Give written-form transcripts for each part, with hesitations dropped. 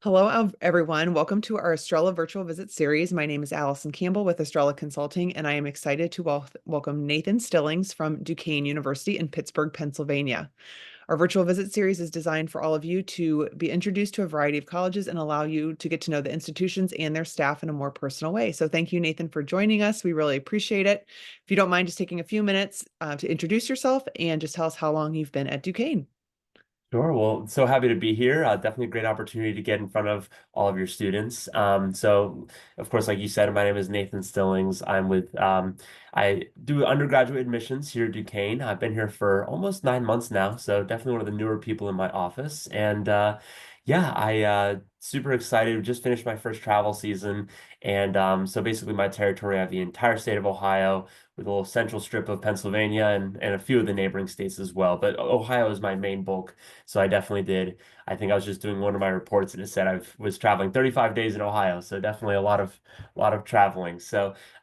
Hello, everyone. Welcome to our Estrella virtual visit series. My name is Allison Campbell with Estrella Consulting, and I am excited to welcome Nathan Stillings from Duquesne University in Pittsburgh, Pennsylvania. Our virtual visit series is designed for all of you to be introduced to a variety of colleges and allow you to get to know the institutions and their staff in a more personal way. So thank you, Nathan, for joining us. We really appreciate it. If you don't mind just taking a few minutes to introduce yourself and just tell us how long you've been at Duquesne. Sure. Well, so happy to be here. Definitely a great opportunity to get in front of all of your students. Of course, like you said, my name is Nathan Stillings. I do undergraduate admissions here at Duquesne. I've been here for almost 9 months now, so definitely one of the newer people in my office. Super excited. Just finished my first travel season, so basically my territory, I have the entire state of Ohio with a little central strip of Pennsylvania and a few of the neighboring states as well. But Ohio is my main bulk. So I definitely did. I think I was just doing one of my reports and it said I was traveling 35 days in Ohio. So definitely a lot of traveling.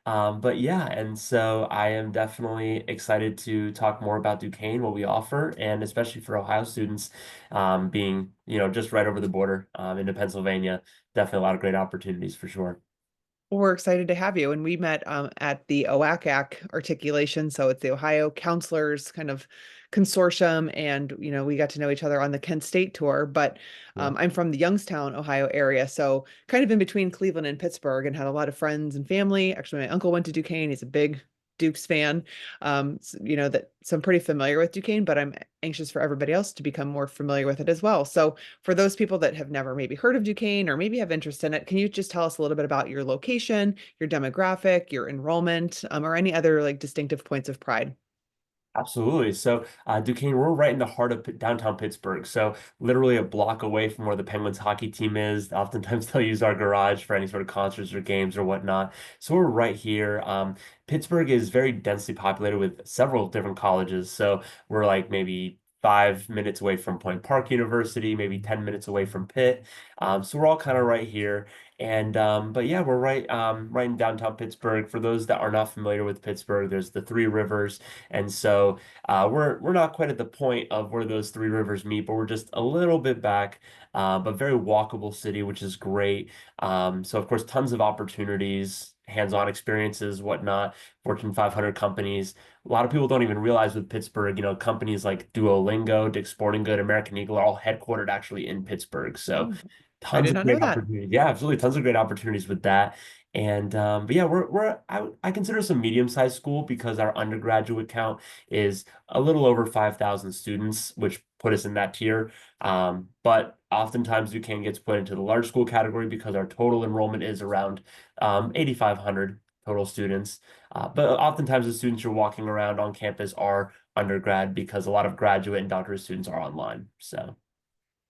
But yeah, and so I am definitely excited to talk more about Duquesne, what we offer, and especially for Ohio students, being, just right over the border, into Pennsylvania. Definitely a lot of great opportunities for sure. Well, we're excited to have you. And we met at the OACAC articulation. So it's the Ohio Counselors kind of consortium. And, we got to know each other on the Kent State tour. But Yeah. I'm from the Youngstown, Ohio area. So kind of in between Cleveland and Pittsburgh and had a lot of friends and family. Actually, my uncle went to Duquesne. He's a big Dukes fan. So I'm pretty familiar with Duquesne, but I'm anxious for everybody else to become more familiar with it as well. So for those people that have never maybe heard of Duquesne or maybe have interest in it, can you just tell us a little bit about your location, your demographic, your enrollment, or any other like distinctive points of pride? Absolutely. Duquesne, we're right in the heart of downtown Pittsburgh. So, literally a block away from where the Penguins hockey team is. Oftentimes, they'll use our garage for any sort of concerts or games or whatnot. So, we're right here. Pittsburgh is very densely populated with several different colleges. So, we're like maybe 5 minutes away from Point Park University, maybe 10 minutes away from Pitt. So, we're all kind of right here. But yeah, we're right in downtown Pittsburgh. For those that are not familiar with Pittsburgh, there's the Three Rivers. We're not quite at the point of where those three rivers meet, but we're just a little bit back, but very walkable city, which is great. So of course, tons of opportunities, hands-on experiences, whatnot. Fortune 500 companies. A lot of people don't even realize with Pittsburgh, companies like Duolingo, Dick's Sporting Good, American Eagle are all headquartered actually in Pittsburgh. So Oh, I tons did of not know great that. opportunities. Yeah, absolutely, tons of great opportunities with that. But yeah, I consider us a medium-sized school because our undergraduate count is a little over 5,000 students, which put us in that tier. But oftentimes Duquesne gets put into the large school category because our total enrollment is around 8,500 total students. But oftentimes the students you're walking around on campus are undergrad because a lot of graduate and doctorate students are online. So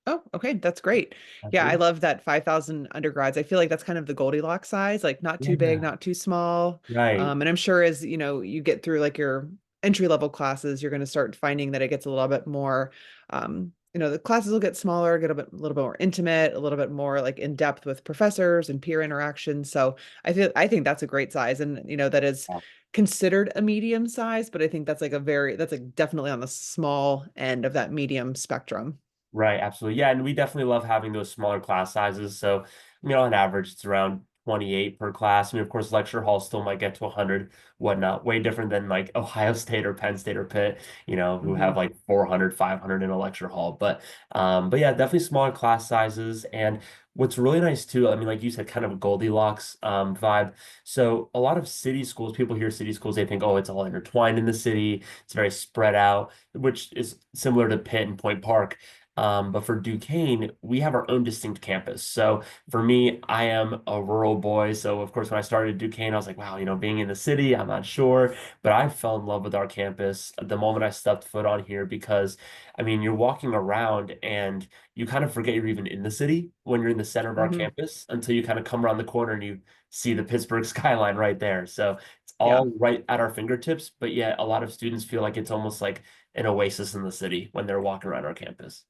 Oh, okay, that's great. Yeah, I absolutely. love that 5,000 undergrads. I feel like that's kind of the Goldilocks size, like not too big, Yeah. not too small. Right. And I'm sure as, you get through like your entry level classes, you're going to start finding that it gets a little bit more, the classes will get smaller, get a little bit more intimate, a little bit more like in depth with professors and peer interaction. So I think that's a great size, and that is considered a medium size, but I think that's like definitely on the small end of that medium spectrum. Right, absolutely. Yeah, and we definitely love having those smaller class sizes. So, on average, it's around 28 per class. Of course, lecture halls still might get to 100, whatnot. Way different than like Ohio State or Penn State or Pitt, who have Mhm. like 400, 500 in a lecture hall. But yeah, definitely smaller class sizes. And what's really nice too, I mean, like you said, kind of a Goldilocks vibe. So a lot of city schools, people hear city schools, they think, oh, it's all intertwined in the city. It's very spread out, which is similar to Pitt and Point Park. But for Duquesne, we have our own distinct campus. So for me, I am a rural boy. So of course, when I started at Duquesne, I was like, wow, being in the city, I'm not sure. But I fell in love with our campus the moment I stepped foot on here because, I mean, you're walking around and you kind of forget you're even in the city when you're in the center of our Mhm. campus until you kind of come around the corner and you see the Pittsburgh skyline right there. So it's Yeah. all right at our fingertips, but yet a lot of students feel like it's almost like an oasis in the city when they're walking around our campus.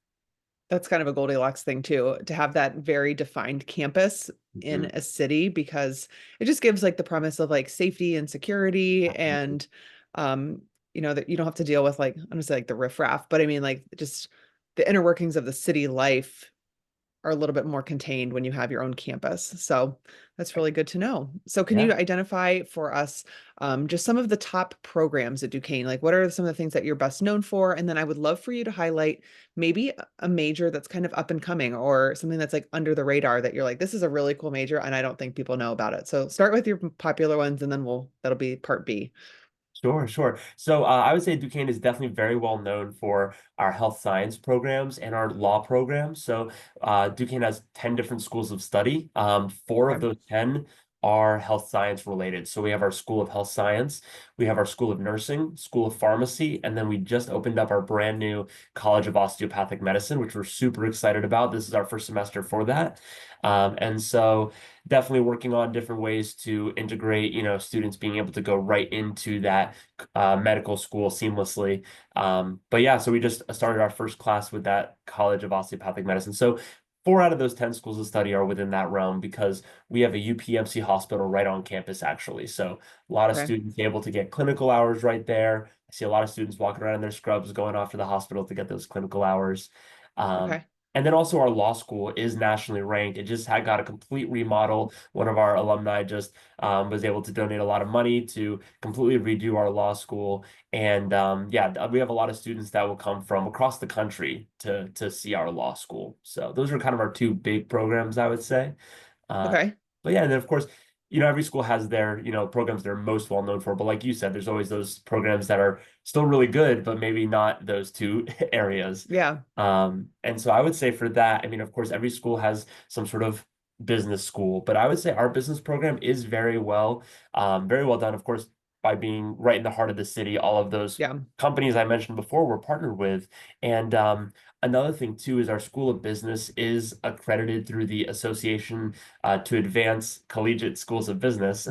That's kind of a Goldilocks thing too, to have that very defined campus in Mhm. a city because it just gives like the premise of like safety and security Absolutely. and um that you don't have to deal with like I'm gonna say like the riffraff, but I mean like just the inner workings of the city life are a little bit more contained when you have your own campus. So that's really good to know. So can you Yeah. identify for us just some of the top programs at Duquesne? Like what are some of the things that you're best known for? And then I would love for you to highlight maybe a major that's kind of up and coming or something that's like under the radar that you're like, this is a really cool major and I don't think people know about it. So start with your popular ones and then that'll be part B. Sure, sure. So I would say Duquesne is definitely very well known for our health science programs and our law programs. So Duquesne has 10 different schools of study. Four of Okay. those 10 are health science related. So we have our School of Health Science, we have our School of Nursing, School of Pharmacy, and then we just opened up our brand new College of Osteopathic Medicine, which we're super excited about. This is our first semester for that. And so definitely working on different ways to integrate, students being able to go right into that medical school seamlessly. But yeah, so we just started our first class with that College of Osteopathic Medicine. So four out of those 10 schools of study are within that realm because we have a UPMC hospital right on campus, actually. So a lot of Okay. students able to get clinical hours right there. I see a lot of students walking around in their scrubs going off to the hospital to get those clinical hours. Um, Okay. and then also our law school is nationally ranked. It just had got a complete remodel. One of our alumni just was able to donate a lot of money to completely redo our law school. And yeah, we have a lot of students that will come from across the country to see our law school. So those are kind of our two big programs, I would say. Uh, Okay. but yeah, and then of course, every school has their, programs they're most well known for. But like you said, there's always those programs that are still really good, but maybe not those two areas. Yeah. And so I would say for that, I mean, of course, every school has some sort of business school, but I would say our business program is very well done. Of course, by being right in the heart of the city, all of those Yeah. companies I mentioned before we're partnered with. And another thing too is our School of Business is accredited through the Association to Advance Collegiate Schools of Business,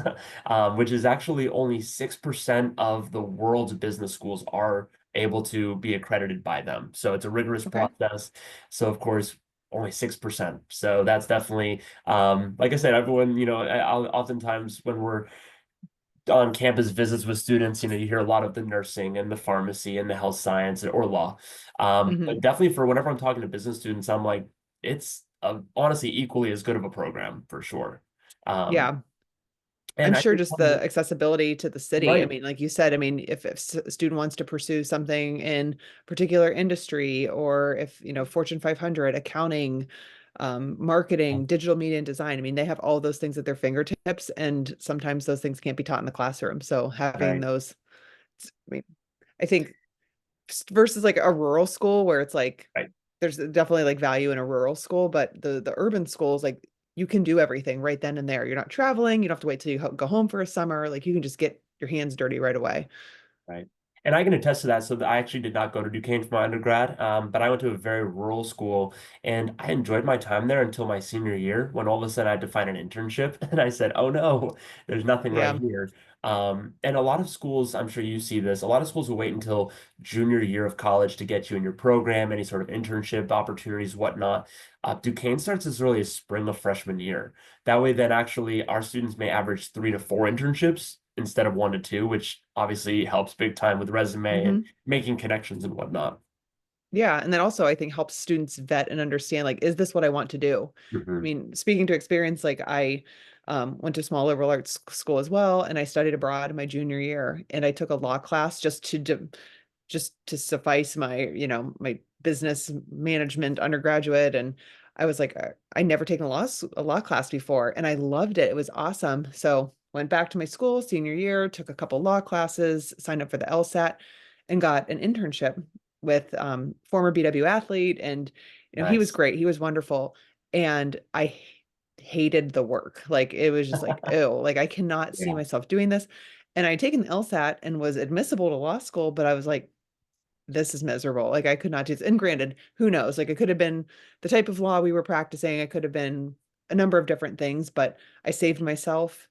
which is actually only 6% of the world's business schools are able to be accredited by them. So it's a rigorous Okay. process. So of course, only 6%. So that's definitely, like I said, everyone, oftentimes when we're on campus visits with students, you hear a lot of the nursing and the pharmacy and the health science or law. But Hmm. definitely for whenever I'm talking to business students, I'm like, it's honestly equally as good of a program for sure. Um, Yeah. I'm and I sure think just the accessibility to the city. I right, mean, like you said, I mean, if a student wants to pursue something in particular industry or if, Fortune 500, accounting, marketing, digital media and design, I mean, they have all those things at their fingertips and sometimes those things can't be taught in the classroom. So having right, those, I mean, I think versus like a rural school where it's like right. there's definitely like value in a rural school, but the urban schools like you can do everything right then and there. You're not traveling, you don't have to wait till you go home for a summer. Like you can just get your hands dirty right away. Right. And I can attest to that. So I actually did not go to Duquesne for my undergrad, but I went to a very rural school and I enjoyed my time there until my senior year when all of a sudden I had to find an internship. And I said, oh no, there's nothing right Yeah. here. And a lot of schools, I'm sure you see this, a lot of schools will wait until junior year of college to get you in your program, any sort of internship opportunities, whatnot. Duquesne starts as early as spring of freshman year. That way, then actually our students may average 3 to 4 internships instead of 1 to 2, which obviously helps big time with resume and Hmm. making connections and whatnot. Yeah, and then also I think helps students vet and understand like, is this what I want to do? I Hmm. mean, speaking to experience, like I went to small liberal arts school as well, and I studied abroad in my junior year, and I took a law class just to suffice my, my business management undergraduate, and I was like, I never taken a law class before, and I loved it. It was awesome. So went back to my school senior year, took a couple law classes, signed up for the LSAT, and got an internship with former BW athlete, and he was Nice. great. He was wonderful, and I hated the work. Like it was just like, ew, like I cannot see Yeah. myself doing this. And I had taken the LSAT and was admissible to law school, but I was like, this is miserable. Like I could not do this. And granted, who knows? Like it could have been the type of law we were practicing. It could have been a number of different things, but I saved myself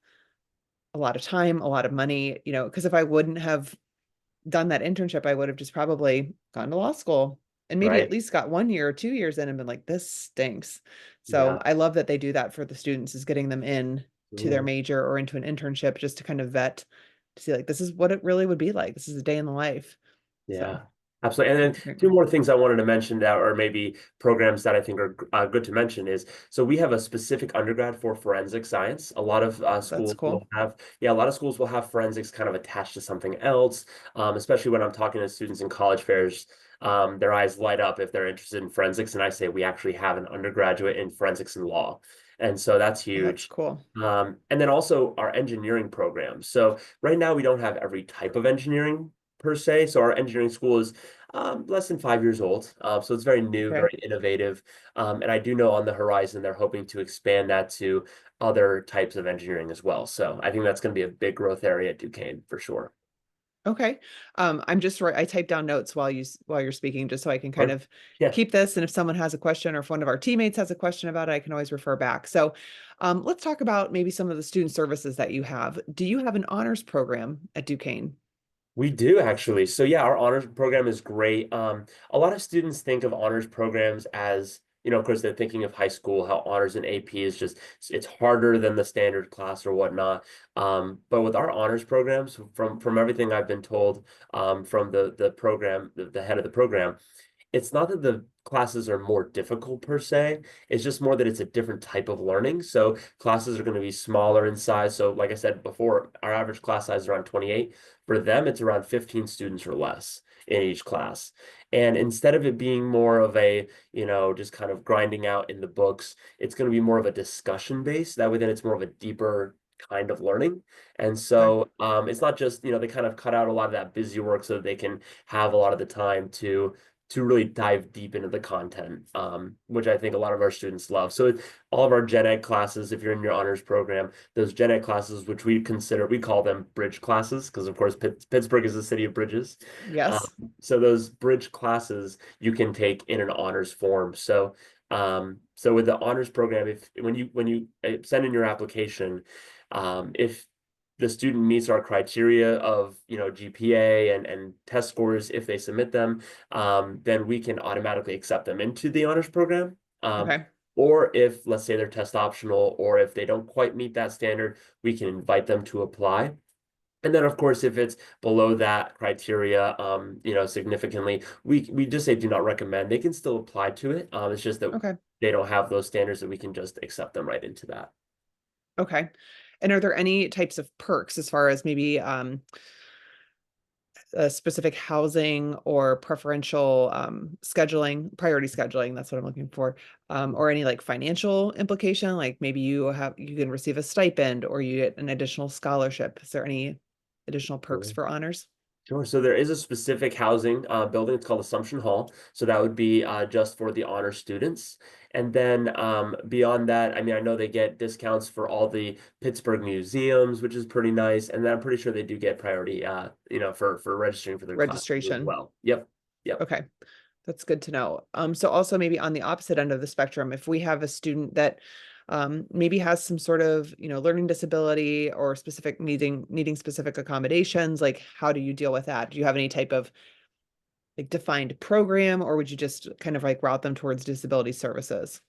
a lot of time, a lot of money, because if I wouldn't have done that internship, I would have just probably gone to law school and maybe at Right. least got 1 year or 2 years in and been like, this stinks. So Yeah. I love that they do that for the students is getting them in to their Absolutely. major or into an internship just to kind of vet to see like, this is what it really would be like. This is a day in the life. So Yeah. Absolutely. And then Great. two more things I wanted to mention that, or maybe programs that I think are good to mention is, so we have a specific undergrad for forensic science. A lot of That's schools will cool. have, yeah, a lot of schools will have forensics kind of attached to something else. Especially when I'm talking to students in college fairs, their eyes light up if they're interested in forensics. And I say we actually have an undergraduate in forensics and law. And so that's Oh, that's huge. cool. And then also our engineering program. So right now we don't have every type of engineering per se. So our engineering school is less than 5 years old. So it's very new, Okay. very innovative. And I do know on the horizon they're hoping to expand that to other types of engineering as well. So I think that's going to be a big growth area at Duquesne for sure. Okay. I'm just right. I type down notes while you're speaking, just so I can kind Or, of yeah. keep this. And if someone has a question or if one of our teammates has a question about it, I can always refer back. So, let's talk about maybe some of the student services that you have. Do you have an honors program at Duquesne? We do actually. So yeah, our honors program is great. A lot of students think of honors programs as, of course, they're thinking of high school, how honors and AP is just it's harder than the standard class or whatnot. But with our honors programs, from everything I've been told, from the program, the head of the program, it's not that the classes are more difficult per se. It's just more that it's a different type of learning. So classes are going to be smaller in size. So like I said before, our average class size is around 28. For them, it's around 15 students or less in each class. And instead of it being more of a, just kind of grinding out in the books, it's going to be more of a discussion base. That way, then it's more of a deeper kind of learning. And Okay. so it's not just, they kind of cut out a lot of that busy work so that they can have a lot of the time to really dive deep into the content, which I think a lot of our students love. So all of our gen ed classes, if you're in your honors program, those gen ed classes, which we call them bridge classes, because of course Pittsburgh is a city of bridges. Um, Yes. so those bridge classes you can take in an honors form. So with the honors program, if when you send in your application, if the student meets our criteria of GPA and test scores if they submit them, then we can automatically accept them into the honors program. Okay. Or if, let's say, they're test optional, or if they don't quite meet that standard, we can invite them to apply. And then, of course, if it's below that criteria, significantly, we just say do not recommend. They can still apply to it. It's just that Okay. they don't have those standards that we can just accept them right into that. Okay. And are there any types of perks as far as maybe specific housing or preferential priority scheduling? That's what I'm looking for. Or any like financial implication, like maybe you can receive a stipend or you get an additional scholarship. Is there any additional perks for honors? Sure. So there is a specific housing building. It's called Assumption Hall. So that would be just for the honor students. And then beyond that, I mean, I know they get discounts for all the Pittsburgh museums, which is pretty nice. And then I'm pretty sure they do get priority, for registering for their classes as Registration. well. Yep. Yep. Okay. That's good to know. So also maybe on the opposite end of the spectrum, if we have a student that maybe has some sort of, learning disability or specific needing specific accommodations, like how do you deal with that? Do you have any type of like defined program, or would you just kind of like route them towards disability services?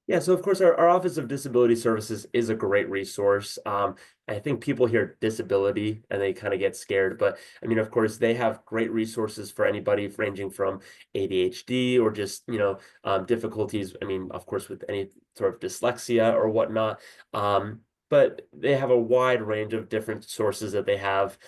Yeah, so of course our Office of Disability Services is a great resource. I think people hear disability and they kind of get scared, but I mean, of course, they have great resources for anybody ranging from ADHD or just, difficulties. I mean, of course, with any sort of dyslexia or whatnot. But they have a wide range of different sources that they have,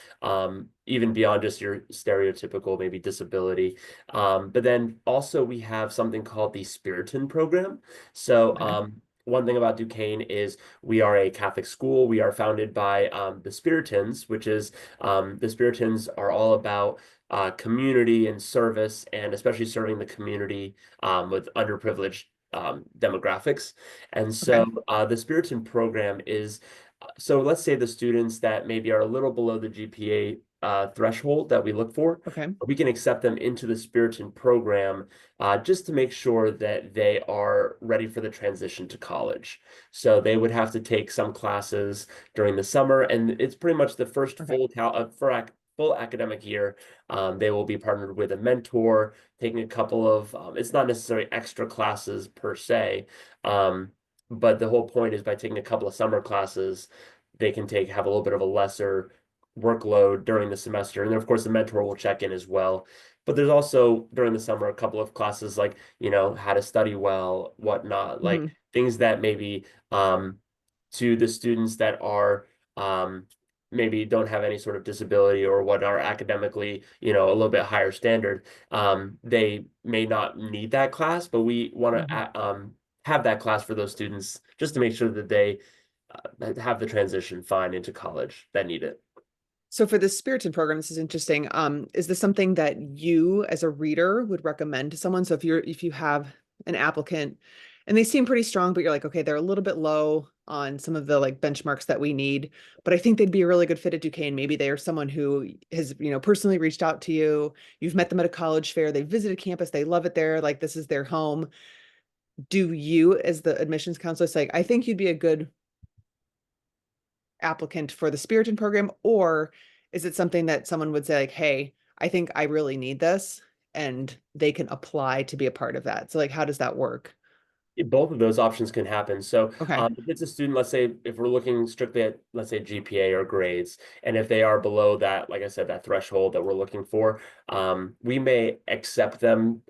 even beyond just your stereotypical maybe disability. But then also we have something called the Spiriton program. So, Okay. one thing about Duquesne is we are a Catholic school. We are founded by the Spiritans, which is the Spiritans are all about community and service, and especially serving the community with underprivileged demographics. And so Okay. the Spiritan program is so let's say the students that maybe are a little below the GPA threshold that we look for, Okay. we can accept them into the Spiritan program just to make sure that they are ready for the transition to college. So they would have to take some classes during the summer, and it's pretty much the first Okay. full academic year. They will be partnered with a mentor, taking a couple of, it's not necessarily extra classes per se, but the whole point is by taking a couple of summer classes, they can have a little bit of a lesser workload during the semester. And then, of course, the mentor will check in as well. But there's also during the summer a couple of classes like, how to study well, whatnot, like Hmm. things that maybe to the students that are maybe don't have any sort of disability or what are academically, a little bit higher standard, they may not need that class, but we want Hmm. to have that class for those students just to make sure that they have the transition fine into college that need it. So for the Spirited program, this is interesting. Is this something that you as a reader would recommend to someone? So if you have an applicant and they seem pretty strong, but you're like, okay, they're a little bit low on some of the like benchmarks that we need, but I think they'd be a really good fit at Duquesne. Maybe they are someone who has, personally reached out to you. You've met them at a college fair, they visited campus, they love it there, like this is their home. Do you, as the admissions counselor, say, I think you'd be a good applicant for the Spiriton program, or is it something that someone would say like, hey, I think I really need this and they can apply to be a part of that? So like, how does that work? Both of those options can happen. So, Okay. if it's a student, let's say if we're looking strictly at, let's say, GPA or grades, and if they are below that, like I said, that threshold that we're looking for, we may accept them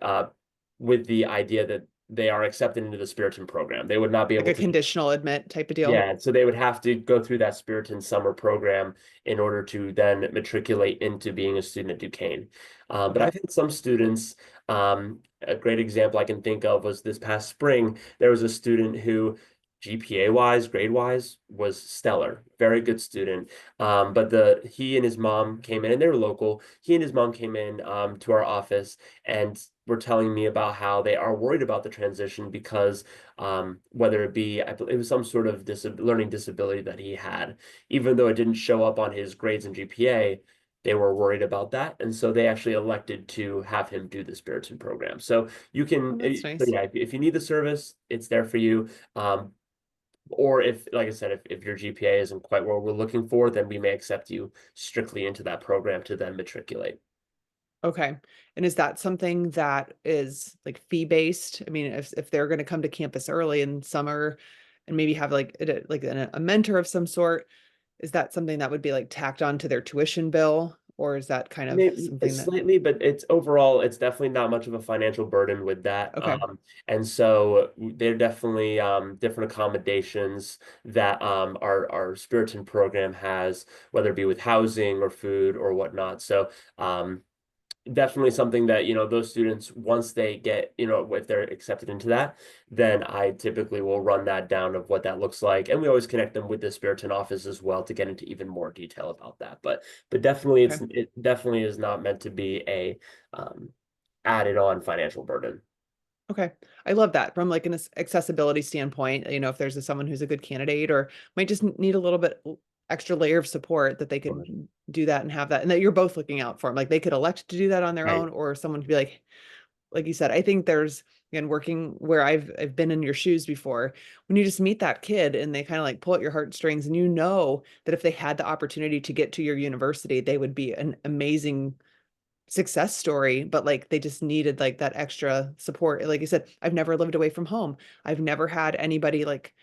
with the idea that they are accepted into the Spiriton program. They would not be Like able a to. conditional admit type of deal. Yeah, so they would have to go through that Spiriton summer program in order to then matriculate into being a student at Duquesne. But Okay. I've had some students, a great example I can think of was this past spring, there was a student who GPA wise, grade wise, was stellar, very good student. But he and his mom came in, and they were local. He and his mom came in to our office and were telling me about how they are worried about the transition because whether it be, it was some sort of learning disability that he had. Even though it didn't show up on his grades and GPA, they were worried about that. And so they actually elected to have him do the Spirited program. So you Oh, can, that's so nice. yeah, if you need the service, it's there for you. Or if, like I said, if your GPA isn't quite what we're looking for, then we may accept you strictly into that program to then matriculate. Okay. And is that something that is like fee based? I mean, if they're going to come to campus early in summer and maybe have like a mentor of some sort, is that something that would be like tacked on to their tuition bill, or is that kind of Maybe something that slightly, but it's overall, it's definitely not much of a financial burden with that. okay. And so there are definitely different accommodations that our Spiriton program has, whether it be with housing or food or whatnot. So definitely something that, those students, once they get, if they're accepted into that, then I typically will run that down of what that looks like. And we always connect them with the Spiriton office as well to get into even more detail about that. But definitely Okay. it definitely is not meant to be a um added on financial burden. Okay. I love that from like an accessibility standpoint, if there's someone who's a good candidate or might just need a little bit extra layer of support that they Right. could do that and have that and that you're both looking out for them. Like they could elect to do that on their Right. own or someone could be like you said, I think there's again working where I've been in your shoes before, when you just meet that kid and they kind of like pull at your heartstrings and you know that if they had the opportunity to get to your university, they would be an amazing success story, but like they just needed like that extra support. Like you said, I've never lived away from home. I've never had anybody like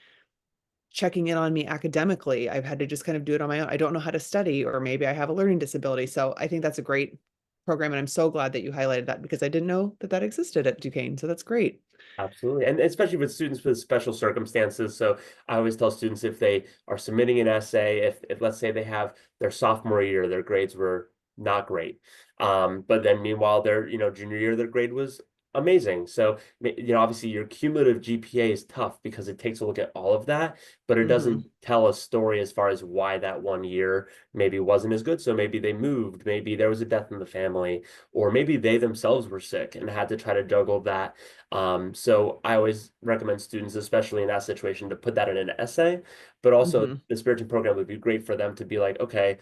checking in on me academically. I've had to just kind of do it on my own. I don't know how to study, or maybe I have a learning disability. So I think that's a great program. And I'm so glad that you highlighted that because I didn't know that that existed at Duquesne. So that's great. Absolutely. And especially with students with special circumstances. So I always tell students if they are submitting an essay, if let's say they have their sophomore year, their grades were not great. But then meanwhile, their, junior year, their grade was amazing. So, obviously your cumulative GPA is tough because it takes a look at all of that, but it Hmm. doesn't tell a story as far as why that one year maybe wasn't as good. So maybe they moved, maybe there was a death in the family, or maybe they themselves were sick and had to try to juggle that. So I always recommend students, especially in that situation, to put that in an essay, but also Hmm. the spiriting program would be great for them to be like, okay,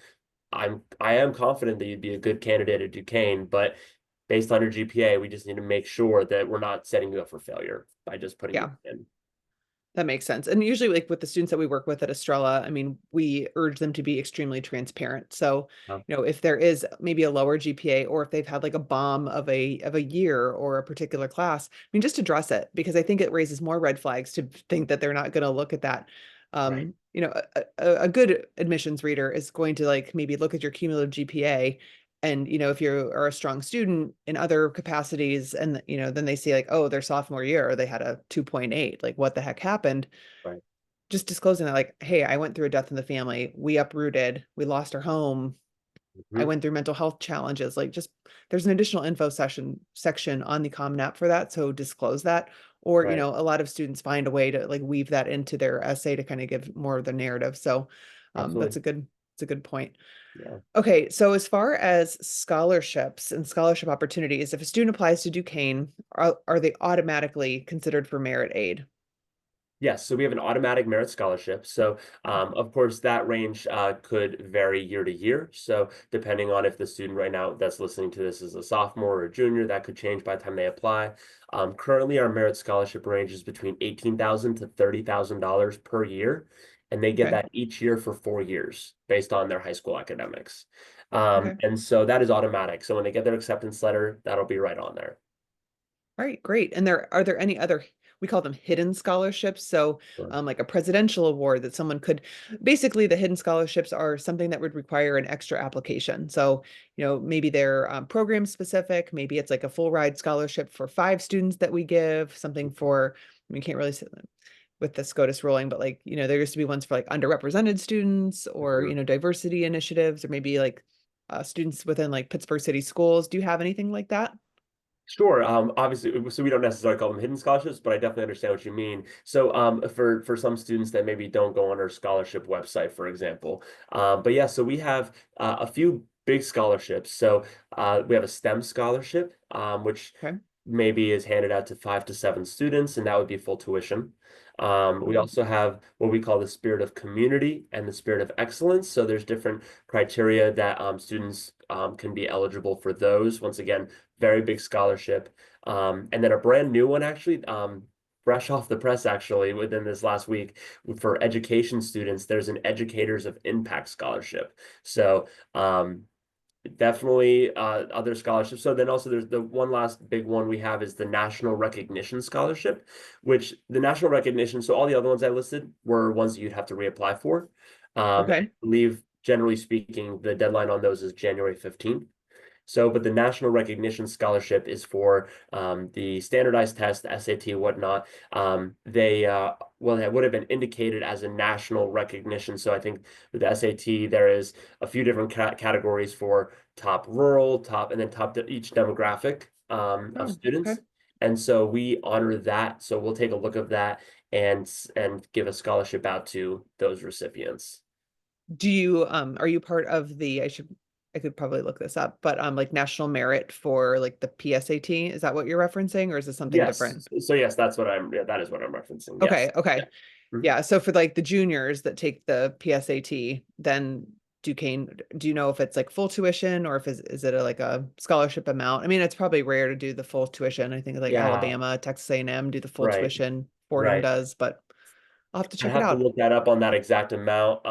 I am confident that you'd be a good candidate at Duquesne, but based on your GPA, we just need to make sure that we're not setting you up for failure by just putting you Yeah. in. That makes sense. And usually, like with the students that we work with at Estrella, I mean, we urge them to be extremely transparent. So, Uh, if there is maybe a lower GPA or if they've had like a bomb of a year or a particular class, I mean, just address it because I think it raises more red flags to think that they're not going to look at that. right. A good admissions reader is going to like maybe look at your cumulative GPA And, if you are a strong student in other capacities and, then they see like, oh, their sophomore year, they had a 2.8, like what the heck happened? Right. Just disclosing that, like, hey, I went through a death in the family. We uprooted, we lost our home. I Hmm. went through mental health challenges. Like, just there's an additional info section on the Common App for that. So disclose that. Or, Right. a lot of students find a way to like weave that into their essay to kind of give more of the narrative. So that's Absolutely. it's a good point. Yeah. Okay, so as far as scholarships and scholarship opportunities, if a student applies to Duquesne, are they automatically considered for merit aid? Yes, so we have an automatic merit scholarship. So, of course, that range could vary year to year. So, depending on if the student right now that's listening to this is a sophomore or a junior, that could change by the time they apply. Currently, our merit scholarship range is between $18,000 to $30,000 per year, and they get Okay, that each year for 4 years based on their high school academics. okay. And so that is automatic. So when they get their acceptance letter, that'll be right on there. All right, great. And are there any other, we call them hidden scholarships? So, Sure. like a presidential award that someone could, basically, the hidden scholarships are something that would require an extra application. So, maybe they're program specific. Maybe it's like a full ride scholarship for 5 students that we give, something for, I mean, you can't really say that with the SCOTUS ruling, but like, there used to be ones for like underrepresented students or, Mhm. diversity initiatives or maybe like students within like Pittsburgh City schools. Do you have anything like that? Sure. Obviously, so we don't necessarily call them hidden scholarships, but I definitely understand what you mean. So, for some students that maybe don't go on our scholarship website, for example, but yeah, so we have a few big scholarships. So, we have a STEM scholarship, which Okay. maybe is handed out to 5 to 7 students, and that would be full tuition. We Oh, also have what we call the spirit of community and the spirit of excellence. So there's different criteria that students can be eligible for those. Once again, very big scholarship. And then a brand new one, actually, fresh off the press, actually, within this last week, for education students, there's an Educators of Impact scholarship. So, definitely other scholarships. So then also there's the one last big one we have is the National Recognition Scholarship, which the national recognition, so all the other ones I listed were ones that you'd have to reapply for. I okay. believe, generally speaking, the deadline on those is January 15th. So, but the National Recognition Scholarship is for the standardized test, the SAT, whatnot. They well, it would have been indicated as a national recognition. So I think with the SAT, there is a few different categories for top rural, top, and then top each demographic of Oh, okay. students. And so we honor that. So we'll take a look of that and give a scholarship out to those recipients. Do you are you part of the I could probably look this up, but like national merit for like the PSAT? Is that what you're referencing or is it something Yes. different? So yes, that's what yeah, that is what I'm referencing. Yes. Okay, okay. Yeah. Mhm. Yeah, so for like the juniors that take the PSAT, then Duquesne, do you know if it's like full tuition or if is it like a scholarship amount? I mean, it's probably rare to do the full tuition. I think like Yeah. Alabama, Texas A&M do the full Right. tuition. Fordham Right. does, but I'll have to I'd check it have to out. look that up on that exact amount.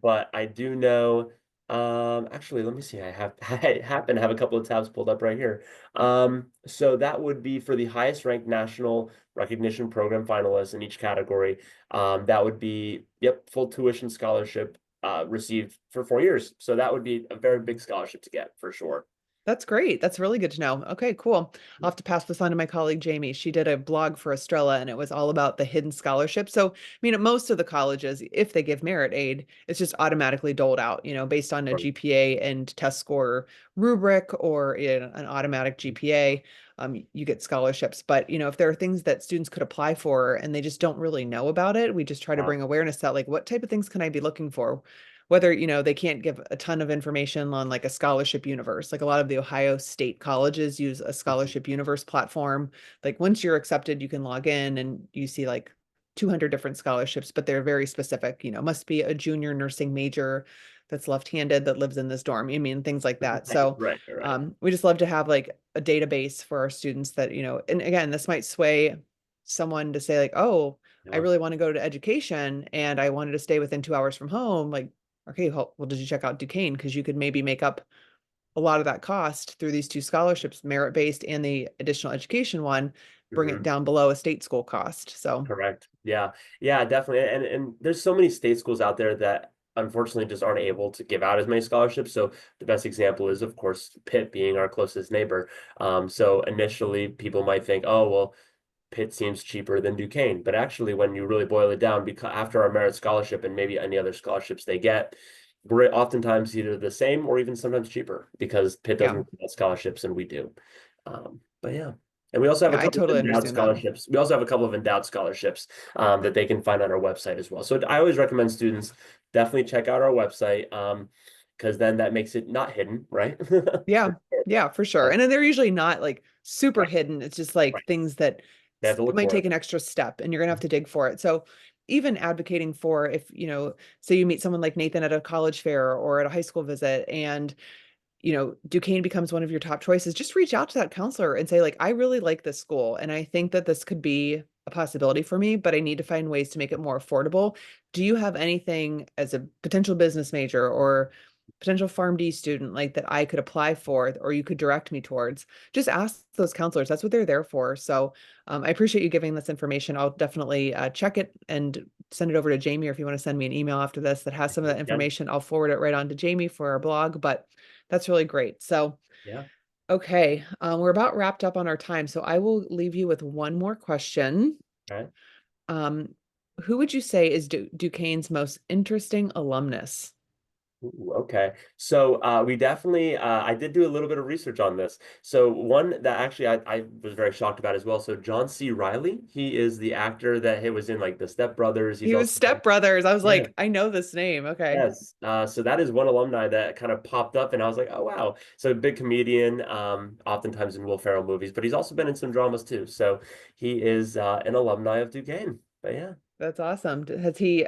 But I do know, actually, let me see. I happen to have a couple of tabs pulled up right here. So that would be for the highest ranked national recognition program finalists in each category. That would be, yep, full tuition scholarship, received for 4 years. So that would be a very big scholarship to get for sure. That's great. That's really good to know. Okay, cool. I'll have to pass this on to my colleague Jamie. She did a blog for Estrella and it was all about the hidden scholarship. So, I mean, at most of the colleges, if they give merit aid, it's just automatically doled out, based on a Right. GPA and test score rubric or in an automatic GPA. You get scholarships. But, if there are things that students could apply for and they just don't really know about it, we just try to Uh, bring awareness to that, like, what type of things can I be looking for? Whether, they can't give a ton of information on like a scholarship universe. Like a lot of the Ohio State colleges use a scholarship universe platform. Like once you're accepted, you can log in and you see like 200 different scholarships, but they're very specific, must be a junior nursing major that's left-handed that lives in this dorm. I mean, things like that. right, So right, right. we just love to have like a database for our students that, and again, this might sway someone to say like, oh, I Yeah. really want to go to education and I wanted to stay within 2 hours from home. Like, okay, well, did you check out Duquesne? Because you could maybe make up a lot of that cost through these two scholarships, merit-based and the additional education one, bring it Mhm. down below a state school cost. So, Correct. Yeah. Yeah, definitely. And there's so many state schools out there that unfortunately just aren't able to give out as many scholarships. So the best example is, of course, Pitt being our closest neighbor. So initially people might think, oh, well, Pitt seems cheaper than Duquesne. But actually, when you really boil it down, because after our merit scholarship and maybe any other scholarships they get, we're oftentimes either the same or even sometimes cheaper because Pitt Yeah. doesn't get scholarships and we do. But yeah. And we also have a Yeah, I couple of totally endowed understand that. scholarships. We also have a couple of endowed scholarships that they can find on our website as well. So I always recommend students definitely check out our website because then that makes it not hidden, right? Yeah. Yeah, for sure. Uh, And then they're usually not like super right, hidden. It's just like right. things that They have to look might for take it. an extra step and you're gonna have to dig for it. So even advocating for if, say you meet someone like Nathan at a college fair or at a high school visit and Duquesne becomes one of your top choices, just reach out to that counselor and say, like, I really like this school and I think that this could be a possibility for me, but I need to find ways to make it more affordable. Do you have anything as a potential business major or potential PharmD student like that I could apply for or you could direct me towards? Just ask those counselors. That's what they're there for. So I appreciate you giving this information. I'll definitely check it and send it over to Jamie, or if you want to send me an email after this that has some of that Yeah. information, I'll forward it right on to Jamie for our blog. But that's really great. So, Yeah. okay, we're about wrapped up on our time. So I will leave you with one more question. All right. Um, who would you say is Duquesne's most interesting alumnus? Ooh, okay. So we definitely I did do a little bit of research on this. So one that actually I was very shocked about as well. So John C. Riley, he is the actor that he was in like the Step Brothers. He's He was also Step Brothers. I was yeah. like, I know this name. Okay. Yes. So that is one alumni that kind of popped up and I was like, oh wow. So a big comedian, oftentimes in Will Ferrell movies, but he's also been in some dramas too. So he is an alumni of Duquesne. But yeah. That's awesome. Has he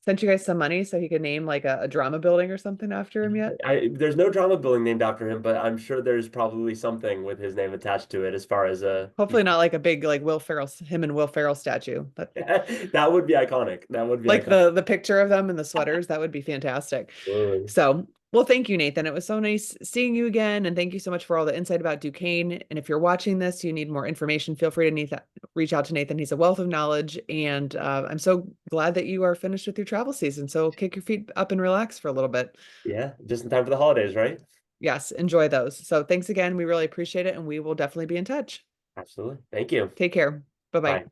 sent you guys some money so he could name like a drama building or something after him yet? There's no drama building named after him, but I'm sure there's probably something with his name attached to it as far as Hopefully not like a big like Will Ferrell, him and Will Ferrell statue, but that would be iconic. That would be like iconic. the picture of them in the sweaters, that would be fantastic. Absolutely. So, well, thank you, Nathan. It was so nice seeing you again, and thank you so much for all the insight about Duquesne. And if you're watching this, you need more information, feel free to reach out to Nathan. He's a wealth of knowledge, and I'm so glad that you are finished with your travel season. So kick your feet up and relax for a little bit. Yeah, just in time for the holidays, right? Yes, enjoy those. So thanks again. We really appreciate it, and we will definitely be in touch. Absolutely. Thank you. Take care. Bye bye. Bye.